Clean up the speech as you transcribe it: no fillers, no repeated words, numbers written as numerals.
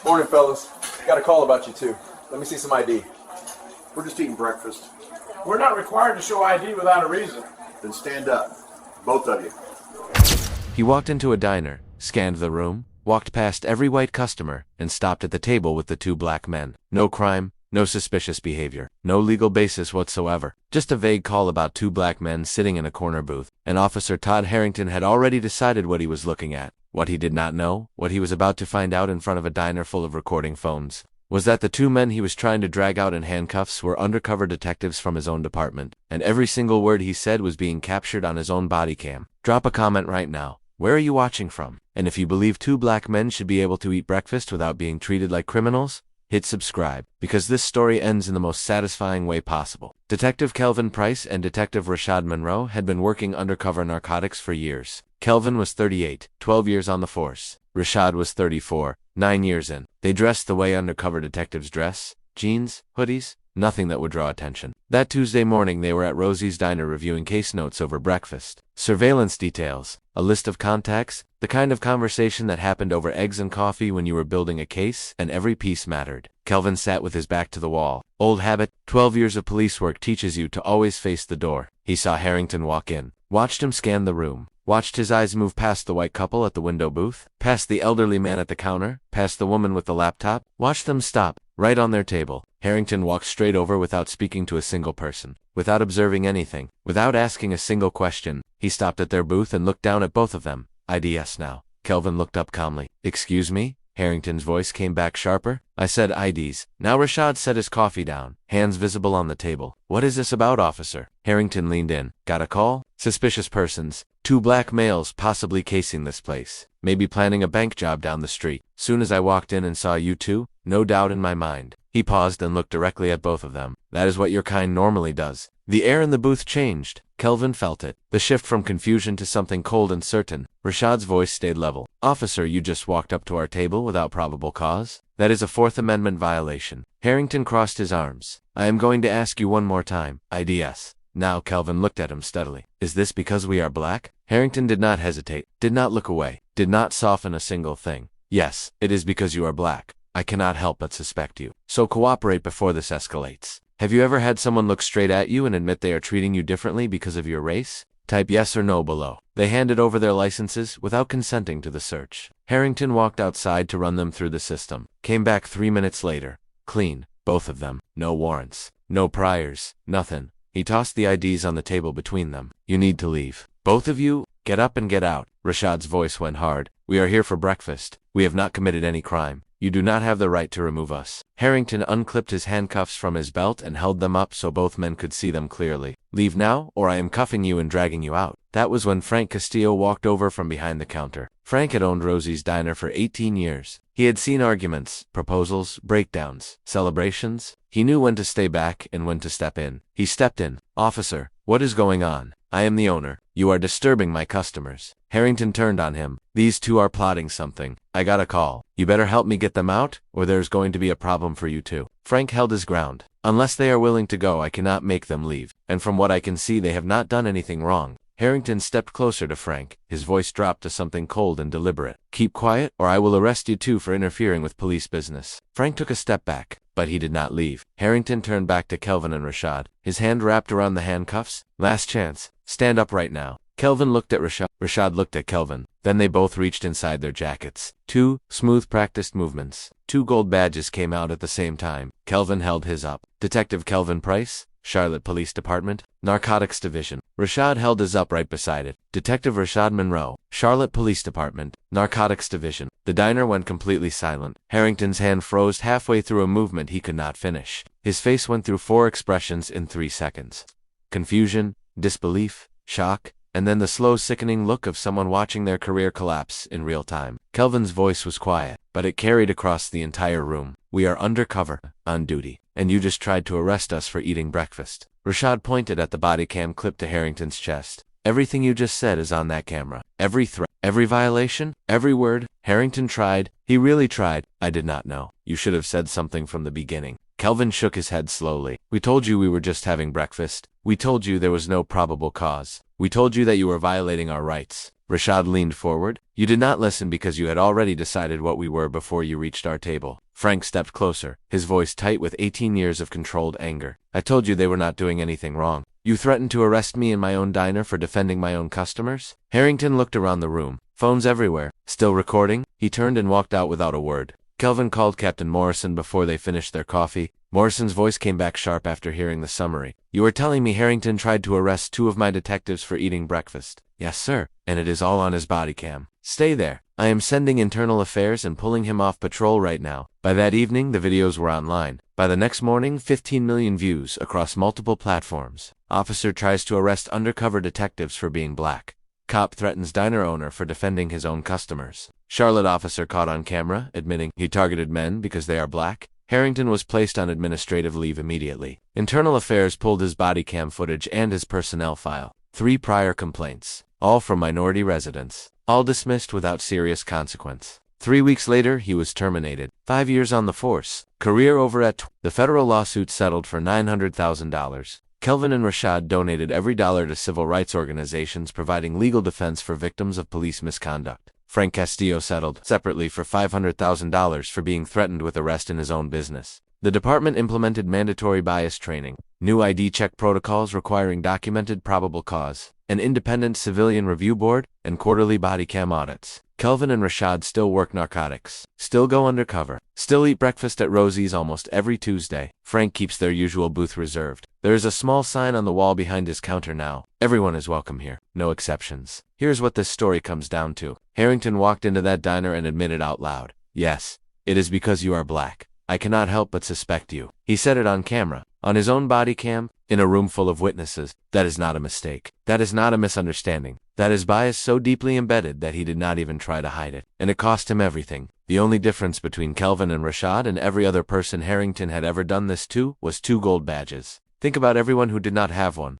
Morning, fellas. Got a call about you, too. Let me see some ID. We're just eating breakfast. We're not required to show ID without a reason. Then stand up. Both of you. He walked into a diner, scanned the room, walked past every white customer, and stopped at the table with the two black men. No crime, no suspicious behavior, no legal basis whatsoever. Just a vague call about two black men sitting in a corner booth. And Officer Todd Harrington had already decided what he was looking at. What he did not know, what he was about to find out in front of a diner full of recording phones, was that the two men he was trying to drag out in handcuffs were undercover detectives from his own department, and every single word he said was being captured on his own body cam. Drop a comment right now. Where are you watching from? And if you believe two black men should be able to eat breakfast without being treated like criminals, hit subscribe, because this story ends in the most satisfying way possible. Detective Kelvin Price and Detective Rashad Monroe had been working undercover narcotics for years. Kelvin was 38, 12 years on the force. Rashad was 34, 9 years in. They dressed the way undercover detectives dress: jeans, hoodies, nothing that would draw attention. That Tuesday morning they were at Rosie's diner reviewing case notes over breakfast. Surveillance details, a list of contacts, the kind of conversation that happened over eggs and coffee when you were building a case, and every piece mattered. Kelvin sat with his back to the wall. Old habit, 12 years of police work teaches you to always face the door. He saw Harrington walk in, watched him scan the room, watched his eyes move past the white couple at the window booth, past the elderly man at the counter, past the woman with the laptop, watched them stop, right on their table. Harrington walked straight over without speaking to a single person, without observing anything, without asking a single question. He stopped at their booth and looked down at both of them. IDs now. Kelvin looked up calmly. Excuse me? Harrington's voice came back sharper. I said IDs. Now Rashad set his coffee down, hands visible on the table. What is this about, officer? Harrington leaned in. Got a call? Suspicious persons. Two black males possibly casing this place. Maybe planning a bank job down the street. Soon as I walked in and saw you two, no doubt in my mind. He paused and looked directly at both of them. That is what your kind normally does. The air in the booth changed. Kelvin felt it. The shift from confusion to something cold and certain. Rashad's voice stayed level. Officer, you just walked up to our table without probable cause? That is a Fourth Amendment violation. Harrington crossed his arms. I am going to ask you one more time. IDs. Now Kelvin looked at him steadily. Is this because we are black? Harrington did not hesitate, did not look away, did not soften a single thing. Yes, it is because you are black. I cannot help but suspect you. So cooperate before this escalates. Have you ever had someone look straight at you and admit they are treating you differently because of your race? Type yes or no below. They handed over their licenses without consenting to the search. Harrington walked outside to run them through the system. Came back 3 minutes later. Clean, both of them. No warrants. No priors. Nothing. He tossed the IDs on the table between them. You need to leave. Both of you, get up and get out. Rashad's voice went hard. We are here for breakfast. We have not committed any crime. You do not have the right to remove us. Harrington unclipped his handcuffs from his belt and held them up so both men could see them clearly. Leave now, or I am cuffing you and dragging you out. That was when Frank Castillo walked over from behind the counter. Frank had owned Rosie's diner for 18 years. He had seen arguments, proposals, breakdowns, celebrations. He knew when to stay back and when to step in. He stepped in. Officer, what is going on? I am the owner. You are disturbing my customers. Harrington turned on him. These two are plotting something. I got a call. You better help me get them out, or there's going to be a problem for you too. Frank held his ground. Unless they are willing to go, I cannot make them leave. And from what I can see, they have not done anything wrong. Harrington stepped closer to Frank. His voice dropped to something cold and deliberate. Keep quiet, or I will arrest you too for interfering with police business. Frank took a step back, but he did not leave. Harrington turned back to Kelvin and Rashad, his hand wrapped around the handcuffs. Last chance. Stand up right now. Kelvin looked at Rashad. Rashad looked at Kelvin. Then they both reached inside their jackets. Two smooth practiced movements. Two gold badges came out at the same time. Kelvin held his up. Detective Kelvin Price, Charlotte Police Department, Narcotics Division. Rashad held his up right beside it. Detective Rashad Monroe, Charlotte Police Department, Narcotics Division. The diner went completely silent. Harrington's hand froze halfway through a movement he could not finish. His face went through 4 expressions in 3 seconds. Confusion, disbelief, shock, and then the slow, sickening look of someone watching their career collapse in real time. Kelvin's voice was quiet, but it carried across the entire room. We are undercover, on duty, and you just tried to arrest us for eating breakfast. Rashad pointed at the body cam clip to Harrington's chest. Everything you just said is on that camera. Every threat, every violation, every word. Harrington tried. He really tried. I did not know. You should have said something from the beginning. Kelvin shook his head slowly. We told you we were just having breakfast. We told you there was no probable cause. We told you that you were violating our rights. Rashad leaned forward. You did not listen because you had already decided what we were before you reached our table. Frank stepped closer, his voice tight with 18 years of controlled anger. I told you they were not doing anything wrong. You threatened to arrest me in my own diner for defending my own customers? Harrington looked around the room. Phones everywhere. Still recording? He turned and walked out without a word. Kelvin called Captain Morrison before they finished their coffee. Morrison's voice came back sharp after hearing the summary. You are telling me Harrington tried to arrest 2 of my detectives for eating breakfast? Yes, sir. And it is all on his body cam. Stay there. I am sending internal affairs and pulling him off patrol right now. By that evening, the videos were online. By the next morning, 15 million views across multiple platforms. Officer tries to arrest undercover detectives for being black. Cop threatens diner owner for defending his own customers. Charlotte officer caught on camera, admitting he targeted men because they are black. Harrington was placed on administrative leave immediately. Internal Affairs pulled his body cam footage and his personnel file. 3 prior complaints, all from minority residents, all dismissed without serious consequence. 3 weeks later, he was terminated. 5 years on the force. Career over at The federal lawsuit settled for $900,000. Kelvin and Rashad donated every dollar to civil rights organizations providing legal defense for victims of police misconduct. Frank Castillo settled separately for $500,000 for being threatened with arrest in his own business. The department implemented mandatory bias training, new ID check protocols requiring documented probable cause, an independent civilian review board, and quarterly body cam audits. Kelvin and Rashad still work narcotics, still go undercover, still eat breakfast at Rosie's almost every Tuesday. Frank keeps their usual booth reserved. There is a small sign on the wall behind his counter now. Everyone is welcome here, no exceptions. Here's what this story comes down to. Harrington walked into that diner and admitted out loud, "Yes, it is because you are black. I cannot help but suspect you." He said it on camera, on his own body cam, in a room full of witnesses. That is not a mistake. That is not a misunderstanding. That is bias so deeply embedded that he did not even try to hide it. And it cost him everything. The only difference between Kelvin and Rashad and every other person Harrington had ever done this to was 2 gold badges. Think about everyone who did not have one.